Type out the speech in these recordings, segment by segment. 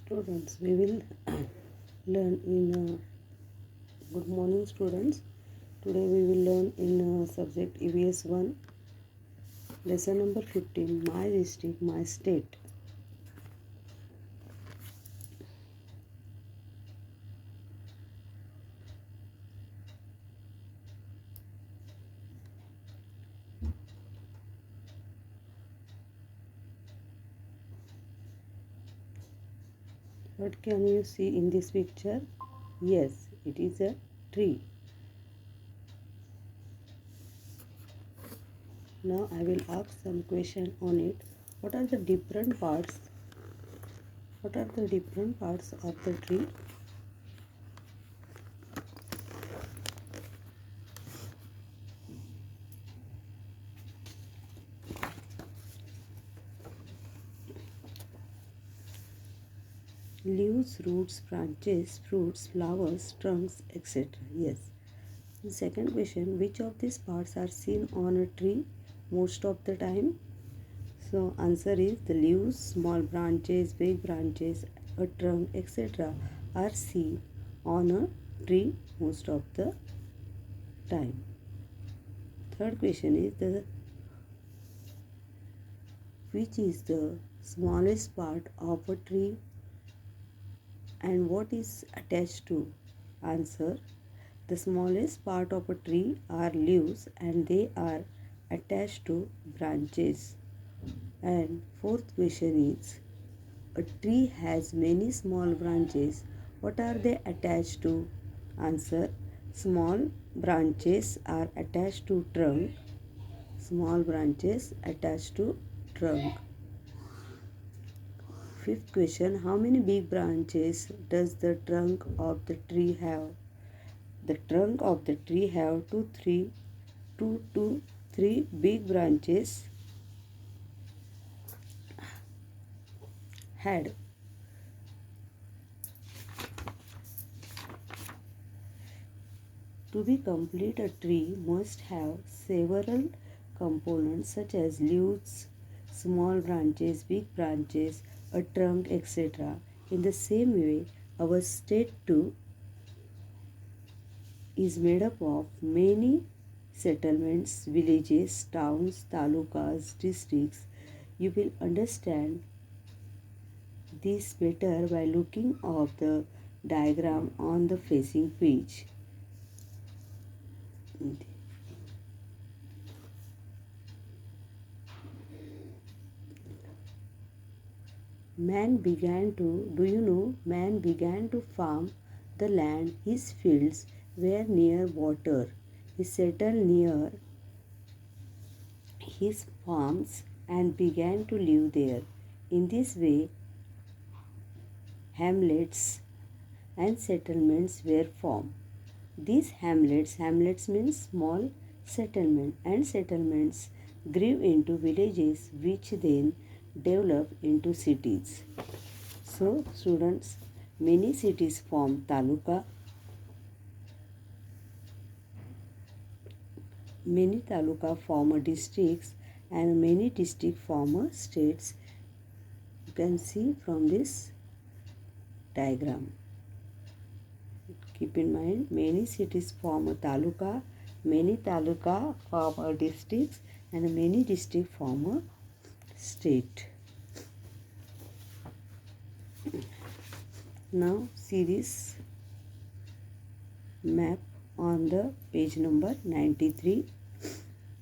Students, we will learn in good morning students. Today we will learn in subject EVS 1, lesson number 15, my district, my state. What can you see in this picture? Yes, it is a tree. Now I will ask some question on it. What are the different parts? What are the different parts of the tree? Leaves, roots, branches, fruits, flowers, trunks, etc. Yes. The second question, which of these parts are seen on a tree most of the time? So answer is the leaves, small branches, big branches, a trunk, etc. are seen on a tree most of the time. Third question is which is the smallest part of a tree and what is attached to? Answer, the smallest part of a tree are leaves and they are attached to branches. And fourth question is, a tree has many small branches. What are they attached to? Answer, small branches are attached to trunk. Small branches attached to trunk. Fifth question, how many big branches does the trunk of the tree have? The trunk of the tree have two to three big branches had. To be complete, a tree must have several components such as leaves, small branches, big branches, a trunk, etc. In the same way, our state too is made up of many settlements, villages, towns, talukas, districts. You will understand this better by looking at the diagram on the facing page. Man began to farm the land. His fields were near water. He settled near his farms and began to live there. In this way, hamlets and settlements were formed. These hamlets means small settlement, and settlements grew into villages which then developed into cities. So students, many cities form taluka, many taluka form districts, and many districts form states. You can see from this diagram. Keep in mind, many cities form a taluka, many taluka form a districts, and many districts form a state. Now see this map on the page number 93.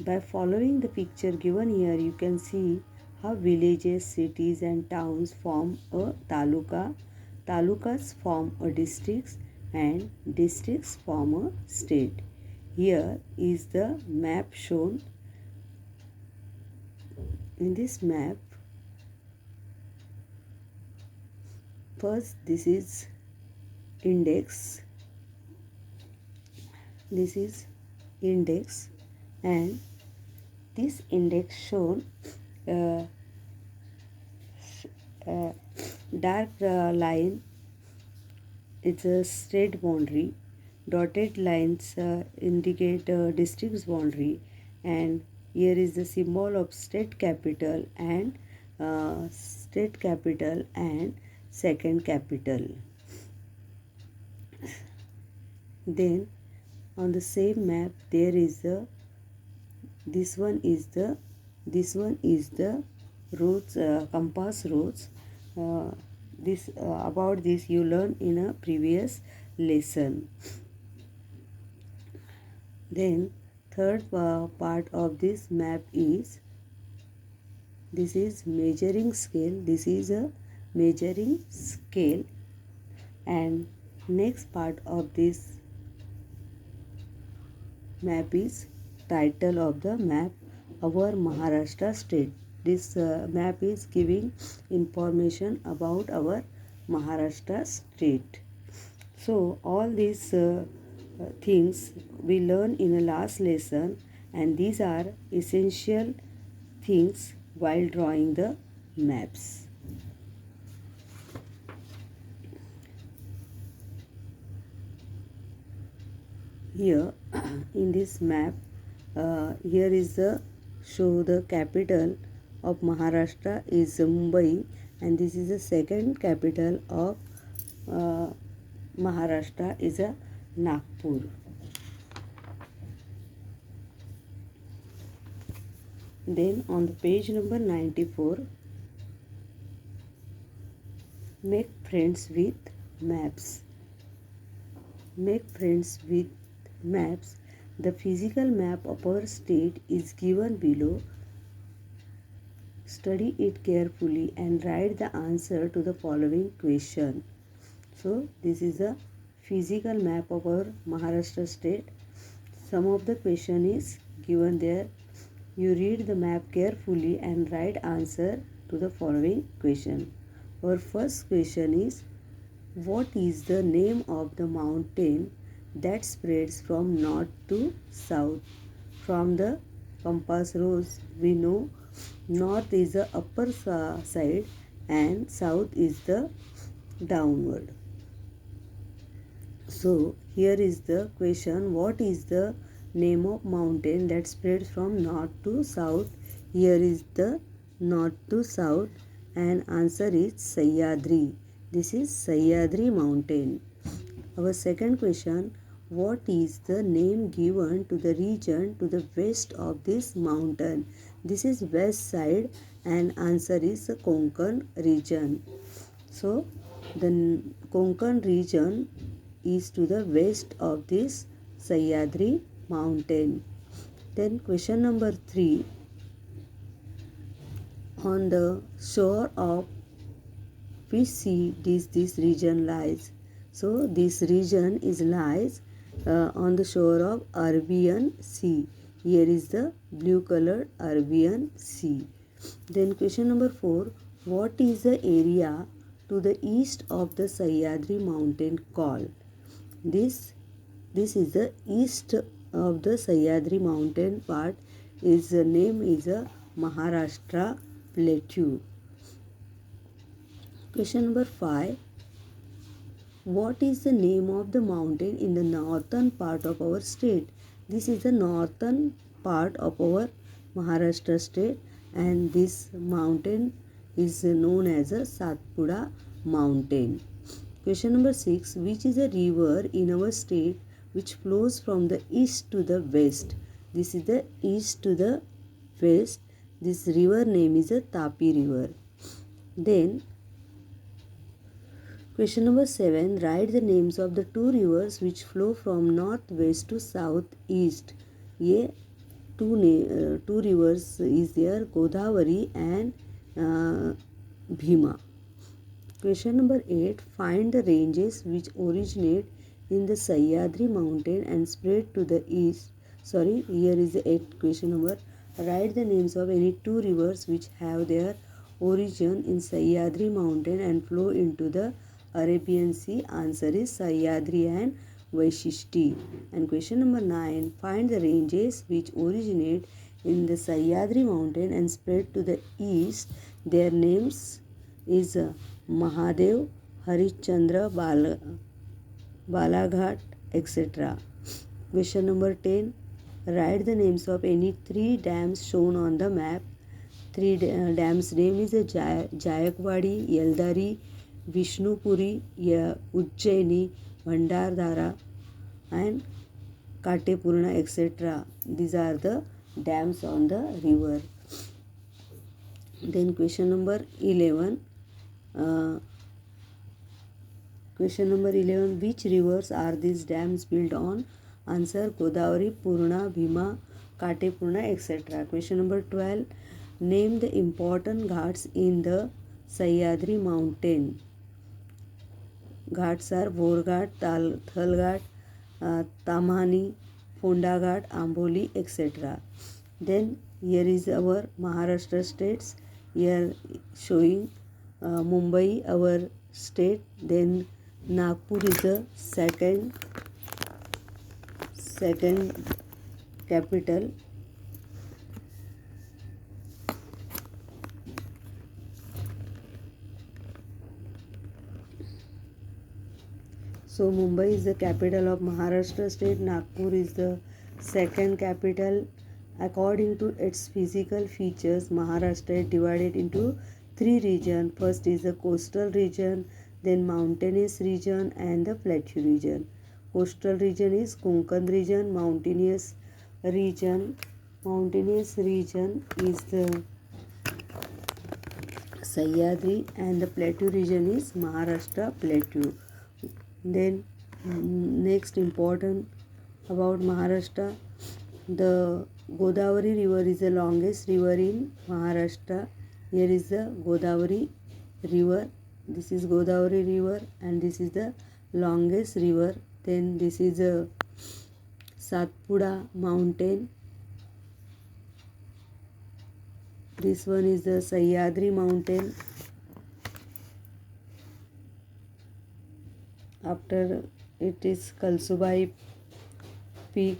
By following the picture given here, you can see how villages, cities and towns form a taluka, talukas form a districts, and districts form a state. Here is the map shown. In this map, first this is index. This is index, and this index shown dark line. It's a state boundary. Dotted lines indicate district's boundary, and here is the symbol of state capital and second capital. Then on the same map there is the this one is the roads, compass roads. This about this you learn in a previous lesson. Then third part of this map is this is measuring scale. This is a measuring scale. And next part of this map is title of the map, our Maharashtra state. This map is giving information about our Maharashtra state. So all these things we learn in a last lesson, and these are essential things while drawing the maps. Here in this map, here is the show the capital of Maharashtra is Mumbai, and this is the second capital of Maharashtra is a Nagpur. Then on the page number 94, make friends with maps. Make friends with maps. The physical map of our state is given below. Study it carefully and write the answer to the following question. So this is a physical map of our Maharashtra state. Some of the question is given there. You read the map carefully and write answer to the following question. Our first question is, what is the name of the mountain that spreads from north to south? From the compass rose we know north is the upper side and south is the downward. So here is the question, what is the name of mountain that spreads from north to south? Here is the north to south, and answer is Sahyadri. This is Sahyadri mountain. Our second question, what is the name given to the region to the west of this mountain? This is west side, and answer is the Konkan region. So the Konkan region is to the west of this Sahyadri mountain. Then question number 3, on the shore of which sea this region lies? So this region is lies on the shore of Arabian Sea. Here is the blue colored Arabian Sea. Then question number 4, what is the area to the east of the Sahyadri mountain called? This is the east of the Sahyadri mountain part. Its name is a Maharashtra Plateau. Question number 5, what is the name of the mountain in the northern part of our state? This is the northern part of our Maharashtra state, and this mountain is known as a Satpura mountain. Question number 6, which is a river in our state which flows from the east to the west? This is the east to the west. This river name is a Tapi river. Then question number 7, write the names of the two rivers which flow from northwest to southeast. Ye two rivers is there, Godavari and Bhima. Question number 8, find the ranges which originate in the Sahyadri mountain and spread to the east. Sorry, here is the 8th question number. Write the names of any two rivers which have their origin in Sahyadri mountain and flow into the Arabian Sea. Answer is Sahyadri and Vaishishti. And question number 9, find the ranges which originate in the Sahyadri mountain and spread to the east. Their names is Mahadev, Harishchandra, Balaghat, etc. Question number 10, write the names of any three dams shown on the map. Three dams name is Jayakwadi, Yeldari Vishnupuri, Ujjaini, Bhandardhara, and Katepurna, etc. These are the dams on the river. Then question number 11. Question number 11. Which rivers are these dams built on? Answer: Godavari, Purna, Bhima, Katepurna, etc. Question number 12. Name the important ghats in the Sahyadri mountain. Ghats are Borghat, Thalghat, Tamhani, Fonda Ghat, Amboli, etc. Then here is our Maharashtra states. Here showing Mumbai, our state. Then Nagpur is the second capital. So Mumbai is the capital of Maharashtra state. Nagpur is the second capital. According to its physical features, Maharashtra is divided into three regions. First is the coastal region, then mountainous region, and the plateau region. Coastal region is Konkan region. Mountainous region is the Sahyadri, and the plateau region is Maharashtra plateau. Then next important about Maharashtra, the Godavari river is the longest river in Maharashtra. Here is the Godavari river. This is Godavari river and this is the longest river. Then this is a Satpura mountain. This one is the Sahyadri mountain. After it is Kalsubai Peak,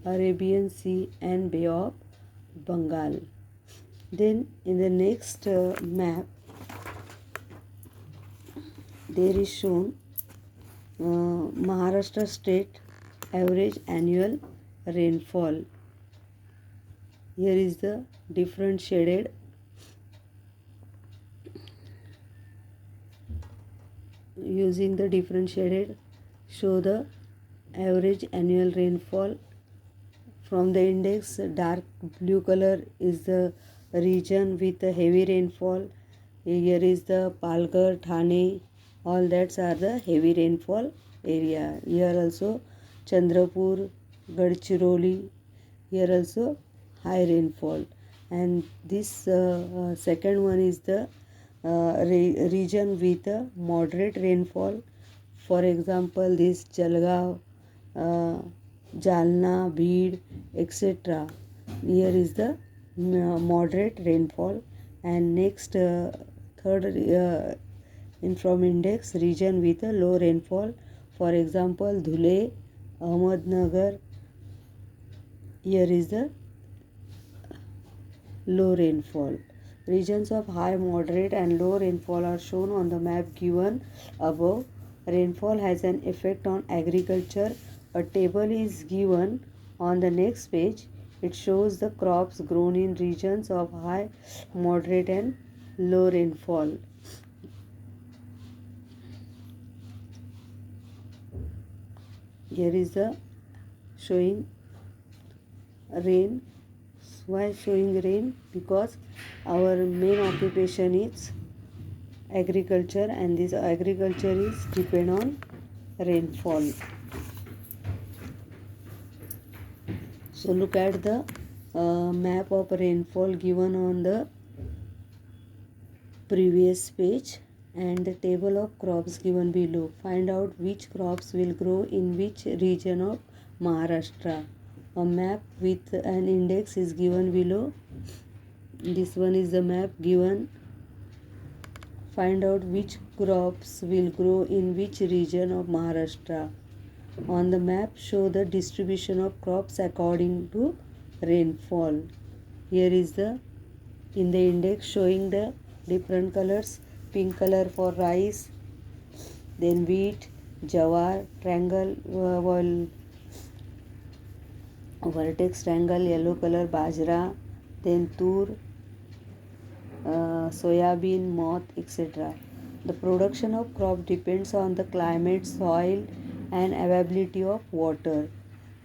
Arabian Sea and Bay of Bengal. Then in the next map there is shown Maharashtra state average annual rainfall. Here is the different shaded using the differentiated show the average annual rainfall from the index. Dark blue color is the region with a heavy rainfall. Here is the Palghar, Thane, all that are the heavy rainfall area. Here also Chandrapur, Gadchiroli, here also high rainfall. And this second one is the region with a moderate rainfall. For example, this Jalgaon, Jalna, Bhid, etc. Here is the moderate rainfall. And next third in from index region with a low rainfall. For example, Dhule, Ahmednagar. Here is the low rainfall. Regions of high, moderate and low rainfall are shown on the map given above. Rainfall has an effect on agriculture. A table is given on the next page. It shows the crops grown in regions of high, moderate and low rainfall. Here is the showing rain. Why showing rain? Because our main occupation is agriculture and this agriculture is depend on rainfall. So look at the map of rainfall given on the previous page and the table of crops given below. Find out which crops will grow in which region of Maharashtra. A map with an index is given below. This one is the map given. Find out which crops will grow in which region of Maharashtra. On the map, show the distribution of crops according to rainfall. Here is the in the index showing the different colors. Pink color for rice, then wheat, jawar, triangle, vertex triangle, yellow color bajra, then tur, soybean, moth, etc. The production of crop depends on the climate, soil, and availability of water.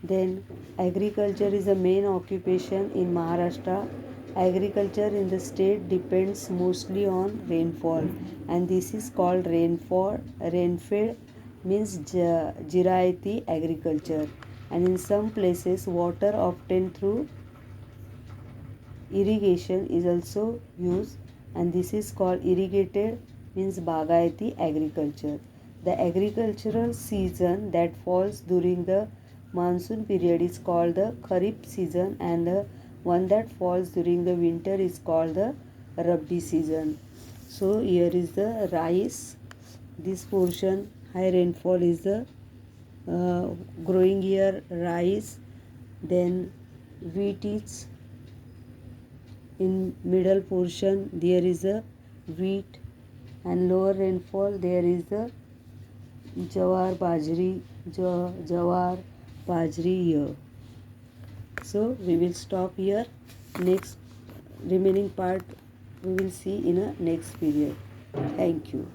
Then, agriculture is a main occupation in Maharashtra. Agriculture in the state depends mostly on rainfall, and this is called rainfall. Rainfed means Jirayati agriculture, and in some places, water obtained through irrigation is also used, and this is called irrigated means Bagayati agriculture. The agricultural season that falls during the monsoon period is called the Kharif season, and the one that falls during the winter is called the Rabi season. So here is the rice. This portion high rainfall is the uh, growing here rice. Then wheat is in middle portion, there is a wheat, and lower rainfall there is the jawar bajri, jawar bajri here. So we will stop here. Next remaining part we will see in a next period. Thank you.